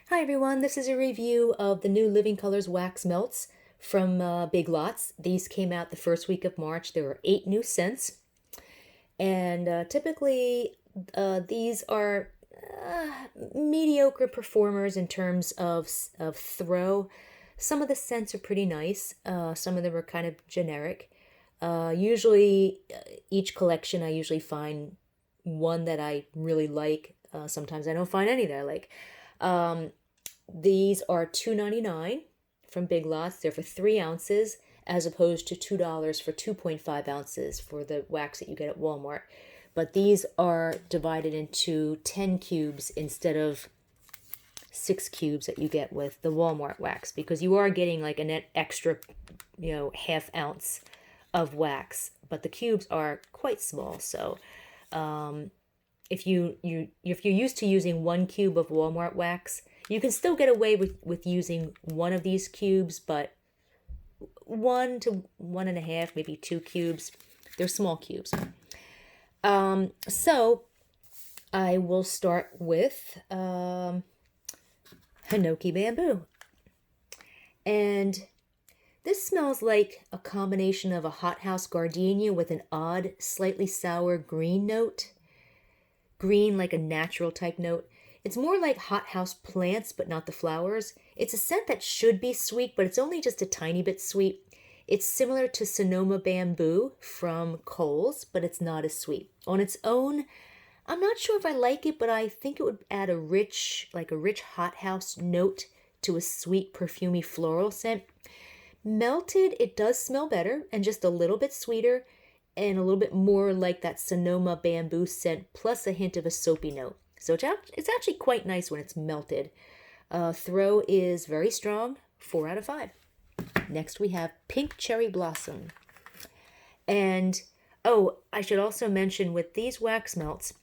Hi everyone, this is a review of the new Living Colors wax melts from Big Lots. These came out the first week of March. There were 8 new scents, and typically these are mediocre performers in terms of throw. Some of the scents are pretty nice. Some of them are kind of generic. Usually, each collection I usually find one that I really like. Sometimes I don't find any that I like. Um, these are $2.99 from Big Lots. They're for 3 ounces as opposed to $2 for 2.5 ounces for the wax that you get at Walmart. But these are divided into 10 cubes instead of 6 cubes that you get with the Walmart wax, because you are getting like a net extra, half ounce of wax, but the cubes are quite small. So if you're used to using 1 cube of Walmart wax, you can still get away with using one of these cubes, but 1 to 1.5, maybe 2 cubes. They're small cubes. So I will start with Hinoki Bamboo. And this smells like a combination of a hothouse gardenia with an odd, slightly sour green note. Green, like a natural type note. It's more like hothouse plants, but not the flowers. It's a scent that should be sweet, but it's only just a tiny bit sweet. It's similar to Sonoma Bamboo from Kohl's, but it's not as sweet. On its own, I'm not sure if I like it, but I think it would add a rich hothouse note to a sweet, perfumey floral scent. Melted, it does smell better and just a little bit sweeter and a little bit more like that Sonoma Bamboo scent, plus a hint of a soapy note. So it's actually quite nice when it's melted. Throw is very strong, 4 out of 5. Next we have Pink Cherry Blossom. And, I should also mention with these wax melts,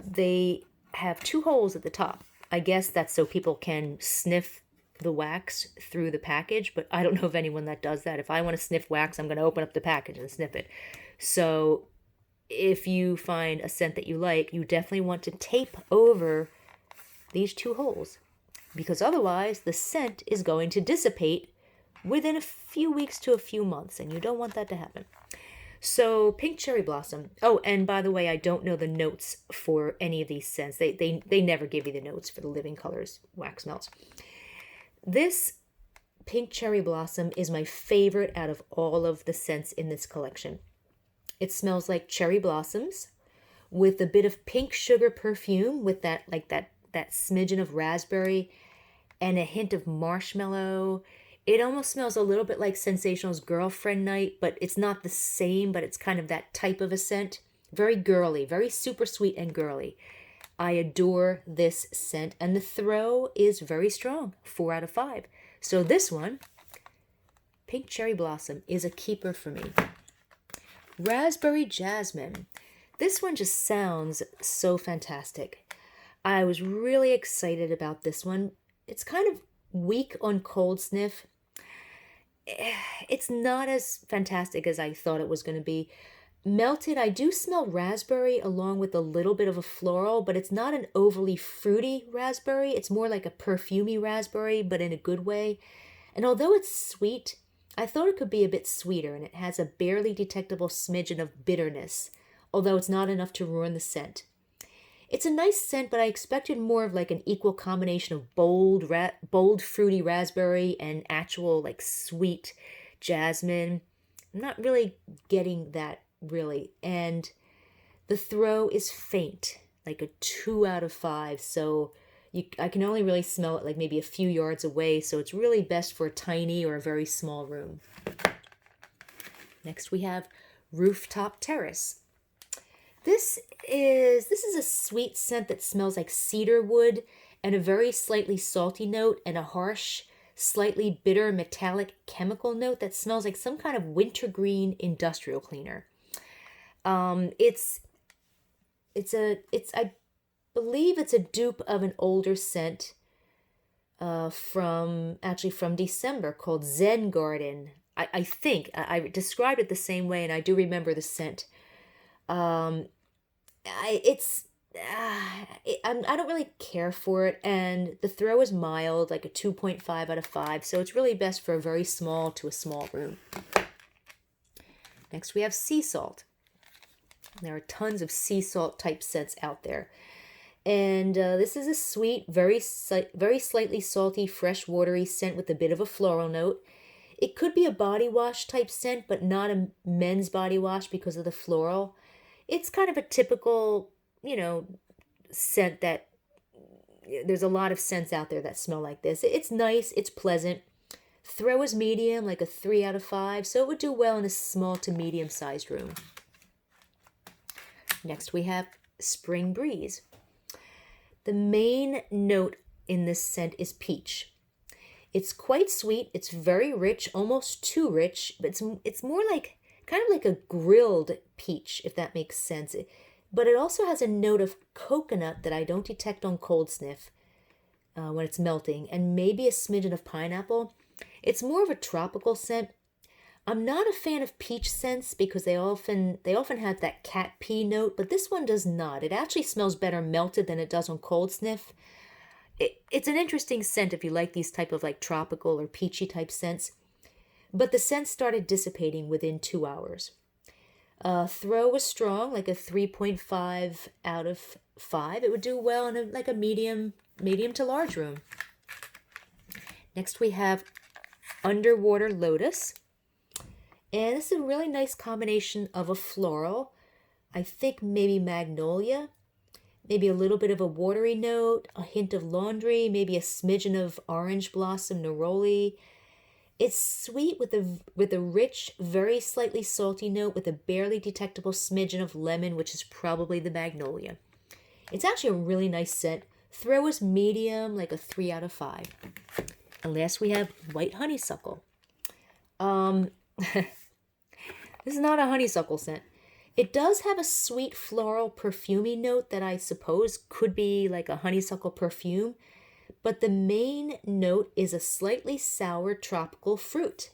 they have 2 holes at the top. I guess that's so people can sniff the wax through the package, but I don't know of anyone that does that. If I want to sniff wax, I'm going to open up the package and sniff it. So if you find a scent that you like, you definitely want to tape over these 2 holes, because otherwise the scent is going to dissipate within a few weeks to a few months, and you don't want that to happen. So Pink Cherry Blossom. Oh, and by the way, I don't know the notes for any of these scents. They never give you the notes for the Living Colors wax melts. This Pink Cherry Blossom is my favorite out of all of the scents in this collection. It smells like cherry blossoms with a bit of pink sugar perfume with that smidgen of raspberry and a hint of marshmallow. It almost smells a little bit like Sensational's Girlfriend Night, but it's not the same, but it's kind of that type of a scent. Very girly, very super sweet and girly. I adore this scent, and the throw is very strong, 4 out of 5. So this one, Pink Cherry Blossom, is a keeper for me. Raspberry Jasmine. This one just sounds so fantastic. I was really excited about this one. It's kind of weak on cold sniff. It's not as fantastic as I thought it was going to be. Melted, I do smell raspberry along with a little bit of a floral, but it's not an overly fruity raspberry. It's more like a perfumey raspberry, but in a good way. And although it's sweet, I thought it could be a bit sweeter, and it has a barely detectable smidgen of bitterness, although it's not enough to ruin the scent. It's a nice scent, but I expected more of like an equal combination of bold fruity raspberry and actual like sweet jasmine. I'm not really getting that really. And the throw is faint, like a 2 out of 5. So I can only really smell it like maybe a few yards away. So it's really best for a tiny or a very small room. Next we have Rooftop Terrace. This is a sweet scent that smells like cedar wood and a very slightly salty note and a harsh, slightly bitter metallic chemical note that smells like some kind of wintergreen industrial cleaner. It's I believe it's a dupe of an older scent from December called Zen Garden. I think I described it the same way, and I do remember the scent. It's I don't really care for it, and the throw is mild, like a 2.5 out of 5, so it's really best for a very small to a small room. Next, we have sea salt. There are tons of sea salt type scents out there. And this is a sweet, very slightly salty, fresh, watery scent with a bit of a floral note. It could be a body wash type scent, but not a men's body wash because of the floral. It's kind of a typical, scent that there's a lot of scents out there that smell like this. It's nice, it's pleasant. Throw is medium, like a 3 out of 5, so it would do well in a small to medium sized room. Next, we have Spring Breeze. The main note in this scent is peach. It's quite sweet, it's very rich, almost too rich, but it's more like kind of like a grilled peach, if that makes sense. But it also has a note of coconut that I don't detect on cold sniff when it's melting, and maybe a smidgen of pineapple. It's more of a tropical scent. I'm not a fan of peach scents because they often have that cat pee note, but this one does not. It actually smells better melted than it does on cold sniff. It's an interesting scent if you like these type of like tropical or peachy type scents. But the scent started dissipating within 2 hours. Throw was strong, like a 3.5 out of 5. It would do well in like a medium to large room. Next we have Underwater Lotus. And this is a really nice combination of a floral. I think maybe magnolia, maybe a little bit of a watery note, a hint of laundry, maybe a smidgen of orange blossom neroli. It's sweet with a rich, very slightly salty note with a barely detectable smidgen of lemon, which is probably the magnolia. It's actually a really nice scent. Throw is medium, like a 3 out of 5. And last we have White Honeysuckle. This is not a honeysuckle scent. It does have a sweet floral perfumey note that I suppose could be like a honeysuckle perfume, but the main note is a slightly sour tropical fruit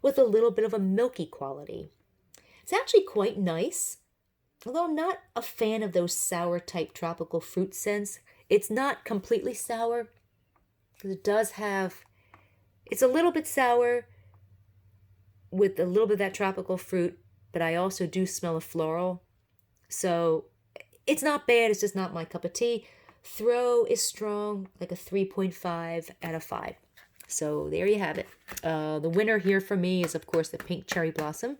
with a little bit of a milky quality. It's actually quite nice, although I'm not a fan of those sour type tropical fruit scents. It's not completely sour because it's a little bit sour with a little bit of that tropical fruit, but I also do smell a floral. So it's not bad, it's just not my cup of tea. Throw is strong, like a 3.5 out of 5. So there you have it. The winner here for me is, of course, the Pink Cherry Blossom.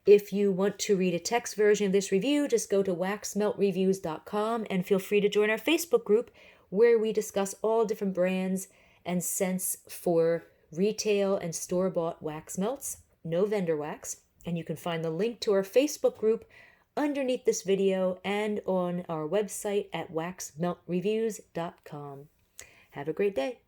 If you want to read a text version of this review, just go to waxmeltreviews.com and feel free to join our Facebook group where we discuss all different brands and scents for retail and store-bought wax melts. No vendor wax, and you can find the link to our Facebook group underneath this video and on our website at waxmeltreviews.com. Have a great day.